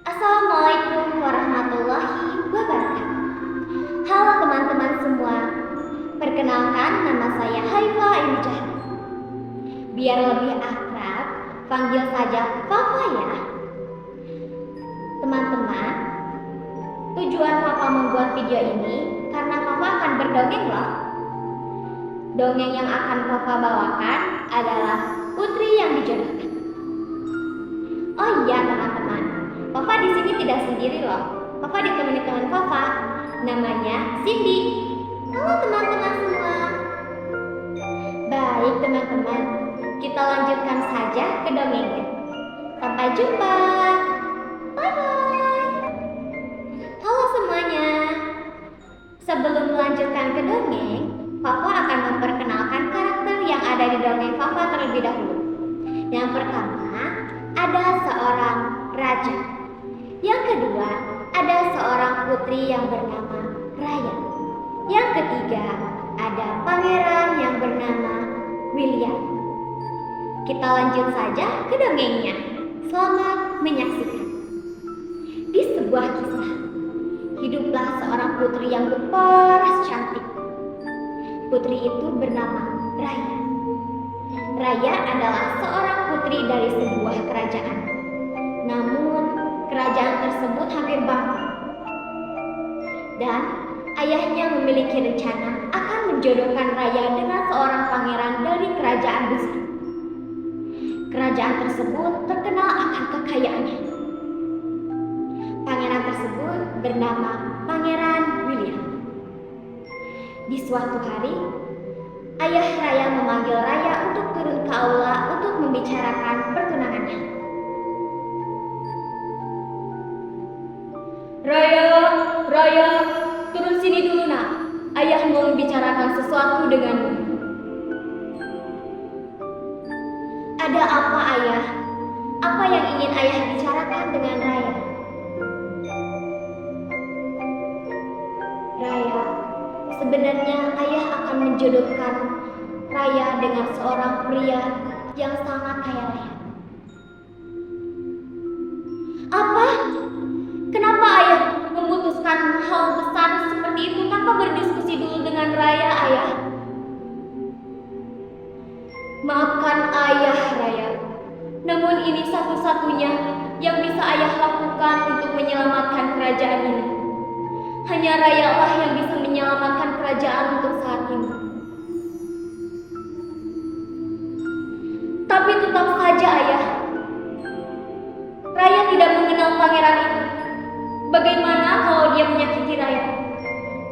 Assalamualaikum warahmatullahi wabarakatuh. Halo teman-teman semua, perkenalkan nama saya Haifa Ilijah. Biar lebih akrab, panggil saja Fafa ya. Teman-teman, tujuan Fafa membuat video ini karena Fafa akan berdongeng loh. Dongeng yang akan Fafa bawakan adalah Putri yang Dijodohkan. Oh iya teman-teman, Fafa di sini tidak sendiri loh. Fafa ditemani teman Fafa, namanya Cindy. Halo teman-teman semua. Baik teman-teman, kita lanjutkan saja ke dongengnya. Sampai jumpa. Bye-bye. Halo semuanya. Sebelum melanjutkan ke dongeng, Fafa akan memperkenalkan karakter yang ada di dongeng Fafa terlebih dahulu. Yang pertama, ada seorang raja. Yang kedua, ada seorang putri yang bernama Raya. Yang ketiga, ada pangeran yang bernama William. Kita lanjut saja ke dongengnya. Selamat menyaksikan. Di sebuah kisah, hiduplah seorang putri yang berparas cantik. Putri itu bernama Raya. Raya adalah seorang putri dari sebuah kerajaan. Namun, kerajaan tersebut hampir bangkrut. Dan ayahnya memiliki rencana akan menjodohkan Raya dengan seorang pangeran dari kerajaan besar. Kerajaan tersebut terkenal akan kekayaannya. Pangeran tersebut bernama Pangeran William. Di suatu hari, ayah Raya memanggil Raya untuk turun ke aula untuk membicarakan pertunangannya. Raya, turun sini dulu nak. Ayah mau membicarakan sesuatu denganmu. Ada apa ayah? Apa yang ingin ayah bicarakan dengan Raya? Raya, sebenarnya ayah akan menjodohkan Raya dengan seorang pria yang sangat kaya raya. Apa? Kenapa ayah memutuskan hal besar seperti itu tanpa berdiskusi dulu dengan Raya, ayah? Maafkan ayah, Raya. Namun ini satu-satunya yang bisa ayah lakukan untuk menyelamatkan kerajaan ini. Hanya Raya lah yang bisa menyelamatkan kerajaan untuk saat ini. Tapi tetap saja ayah, Raya tidak mengenal pangeran itu. Bagaimana kalau dia menyakiti Raya?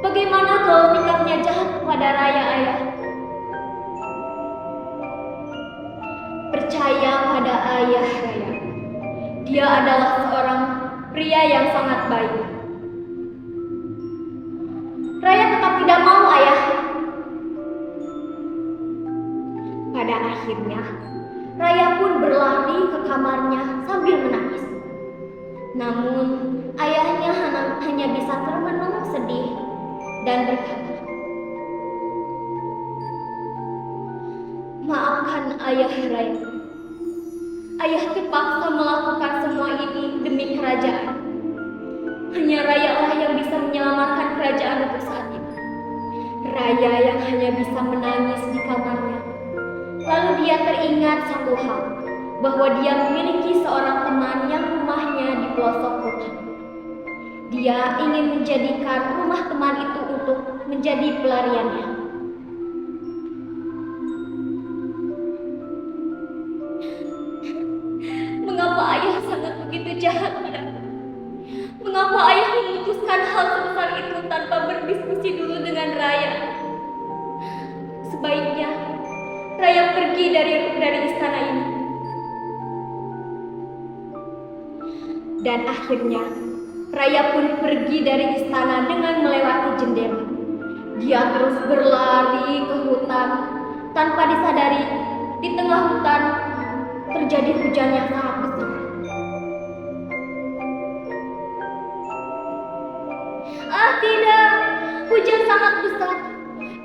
Bagaimana kalau sikapnya jahat kepada Raya, ayah? Percaya pada ayah Raya. Dia adalah seorang pria yang sangat baik. Raya tetap tidak mau, ayah. Pada akhirnya, Raya pun berlari ke kamarnya sambil menangis. Namun, ayahnya hanya bisa termenung sedih dan berkata, "Maafkan ayah Raya. Ayah terpaksa melakukan semua ini demi kerajaan. Hanya Raya lah yang bisa menyelamatkan kerajaan untuk saat ini." Raya yang hanya bisa menangis di kamarnya. Lalu dia teringat satu hal, bahwa dia memiliki seorang teman yang rumahnya di pelosok hutan. Dia ingin menjadikan rumah teman itu untuk menjadi pelariannya. Mengapa ayah sangat begitu jahat padaku? Mengapa ayah memutuskan hal sebesar itu tanpa berdiskusi dulu dengan Raya? Sebaiknya Raya pergi dari istana ini. Dan akhirnya Raya pun pergi dari istana dengan melewati jendela. Dia terus berlari ke hutan. Tanpa disadari, di tengah hutan terjadi hujan yang sangat besar. Ah tidak, hujan sangat besar.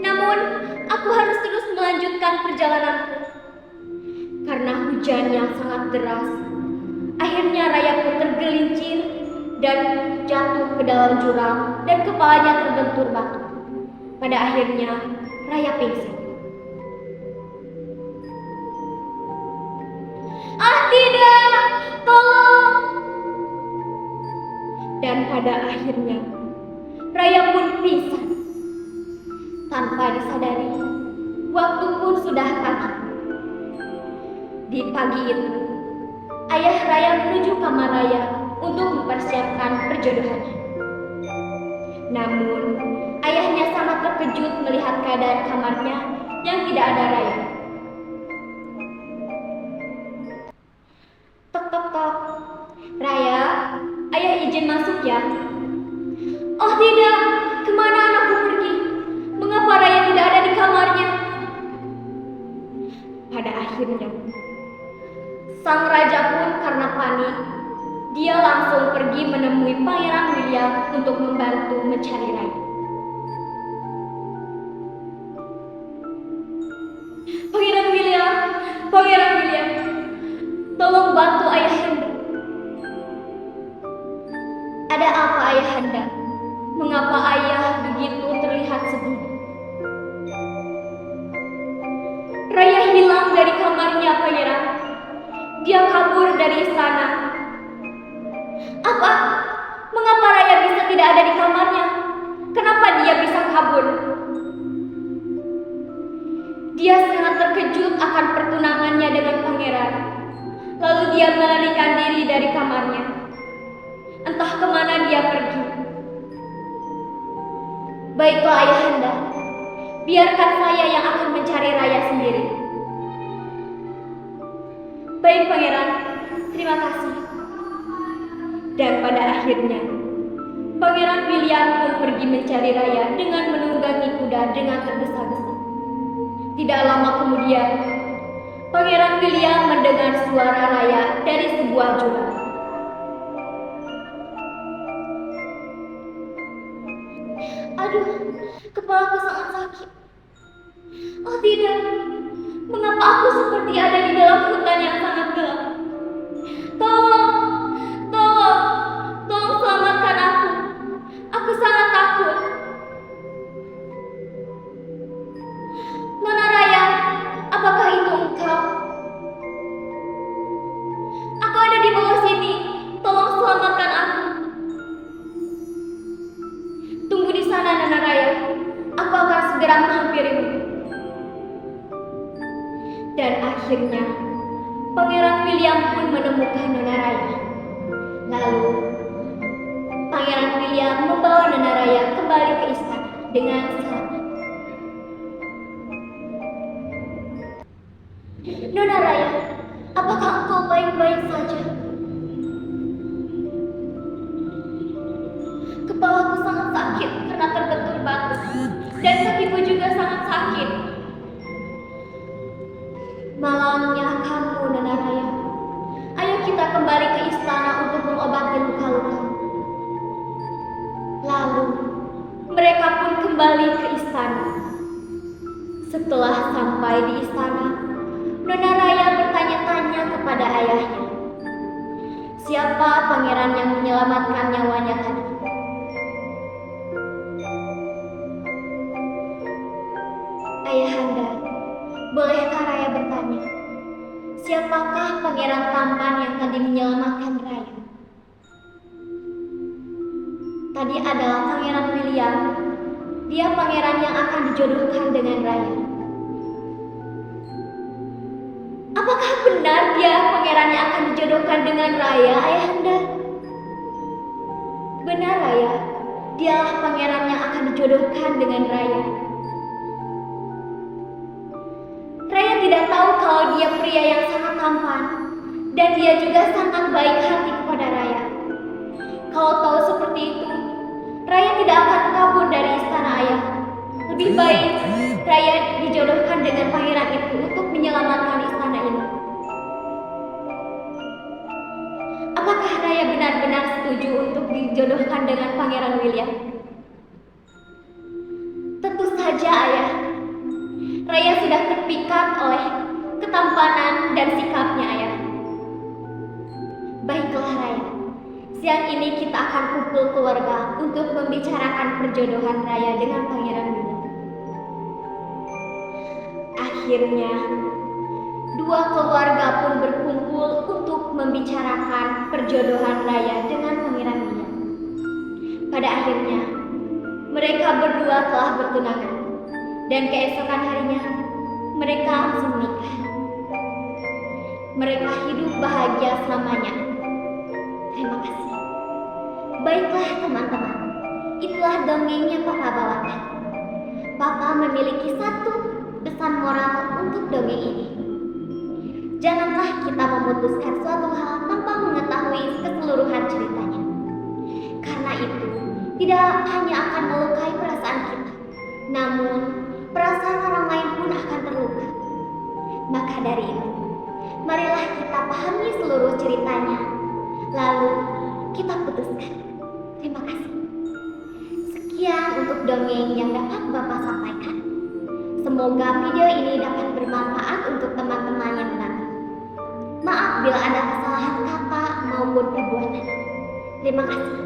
Namun, aku harus terus melanjutkan perjalananku. Karena hujan yang sangat deras, akhirnya Raya pun tergelincir dan jatuh ke dalam jurang dan kepalanya terbentur batu. Pada akhirnya Raya pingsan. "Ah tidak, tolong!" Dan pada akhirnya Raya pun pingsan. Tanpa disadari, waktu pun sudah pagi. Di pagi itu, ayah Raya menuju kamar Raya untuk mempersiapkan perjodohannya. Namun, ayahnya sangat terkejut melihat keadaan kamarnya yang tidak ada Raya. Tok tok tok. "Raya, ayah izin masuk ya." "Oh tidak, kemana anakku pergi? Mengapa Raya tidak ada di kamarnya?" Pada akhirnya, sang raja pun karena panik, dia langsung pergi menemui Pangeran William untuk membantu mencari Raya. "Pangeran William, Pangeran William, tolong bantu ayahanda." "Ada apa ayahanda? Mengapa ayah begitu terlihat sedih?" "Raya hilang dari kamarnya, Pangeran. Dia kabur dari istana." "Apa? Mengapa Raya bisa tidak ada di kamarnya? Kenapa dia bisa kabur?" "Dia sangat terkejut akan pertunangannya dengan pangeran. Lalu dia melarikan diri dari kamarnya. Entah kemana dia pergi." "Baiklah ayahanda, biarkan saya yang akan mencari Raya sendiri." "Baik pangeran, terima kasih." Dan pada akhirnya, Pangeran William pun pergi mencari Raya dengan menunggangi kuda dengan tergesa-gesa. Tidak lama kemudian, Pangeran William mendengar suara Raya dari sebuah jurang. "Aduh, kepalaku sangat sakit. Oh tidak, mengapa aku seperti ada di dalam hutan yang sangat gelap? Tolong, tolong, tolong selamatkan aku. Aku sangat takut." "Nona Raya, apakah itu engkau?" "Aku ada di bawah sini. Tolong selamatkan aku." "Tunggu di sana, Nona Raya. Aku akan segera menghampirimu." Dan akhirnya, Pangeran William pun menemukan Nona Raya. Lalu, Pangeran William membawa Nona Raya kembali ke istana dengan selamat. "Nona Raya, apakah engkau baik-baik saja?" "Kepalaku sangat sakit karena terbentur batu, dan kakiku juga sangat sakit." "Malangnya kamu, Nona Raya. Ayo kita kembali ke istana untuk mengobati luka-luka." Lalu, mereka pun kembali ke istana. Setelah sampai di istana, Nona Raya bertanya-tanya kepada ayahnya, siapa pangeran yang menyelamatkan nyawanya tadi. "Ayahanda, bolehkah Raya bertanya, siapakah pangeran tampan yang tadi menyelamatkan Raya?" "Tadi adalah Pangeran William. Dia pangeran yang akan dijodohkan dengan Raya." "Apakah benar dia pangeran yang akan dijodohkan dengan Raya, ayahanda?" "Benar, Raya. Dialah pangeran yang akan dijodohkan dengan Raya." Raya tidak tahu kalau dia pria yang sangat tampan, dan dia juga sangat baik hati kepada Raya. Kalau tahu seperti itu, Raya tidak akan kabur dari istana ayah. Lebih baik Raya dijodohkan dengan pangeran itu untuk menyelamatkan istana ini. Apakah Raya benar-benar setuju untuk dijodohkan dengan Pangeran William? Tentu saja, ayah. Raya sudah terpikat oleh ketampanan dan sikapnya ayah. Baiklah Raya, Siang ini kita akan kumpul keluarga untuk membicarakan perjodohan Raya dengan Pangeran Bima. Akhirnya, dua keluarga pun berkumpul untuk membicarakan perjodohan Raya dengan Pangeran Bima. Pada akhirnya, mereka berdua telah bertunangan, dan keesokan harinya mereka langsung menikah. Mereka hidup bahagia selamanya. Terima kasih. Baiklah teman-teman, itulah dongengnya Papa bawakan. Papa memiliki satu pesan moral untuk dongeng ini. Janganlah kita memutuskan suatu hal tanpa mengetahui keseluruhan ceritanya. Karena itu tidak hanya akan melukai perasaan kita, namun perasaan orang lain pun akan terluka. Maka dari itu, marilah kita pahami seluruh ceritanya, lalu kita putuskan. Terima kasih. Sekian untuk dongeng yang dapat Bapak sampaikan. Semoga video ini dapat bermanfaat untuk teman-teman yang menonton. Maaf bila ada kesalahan kata maupun perbuatan. Terima kasih.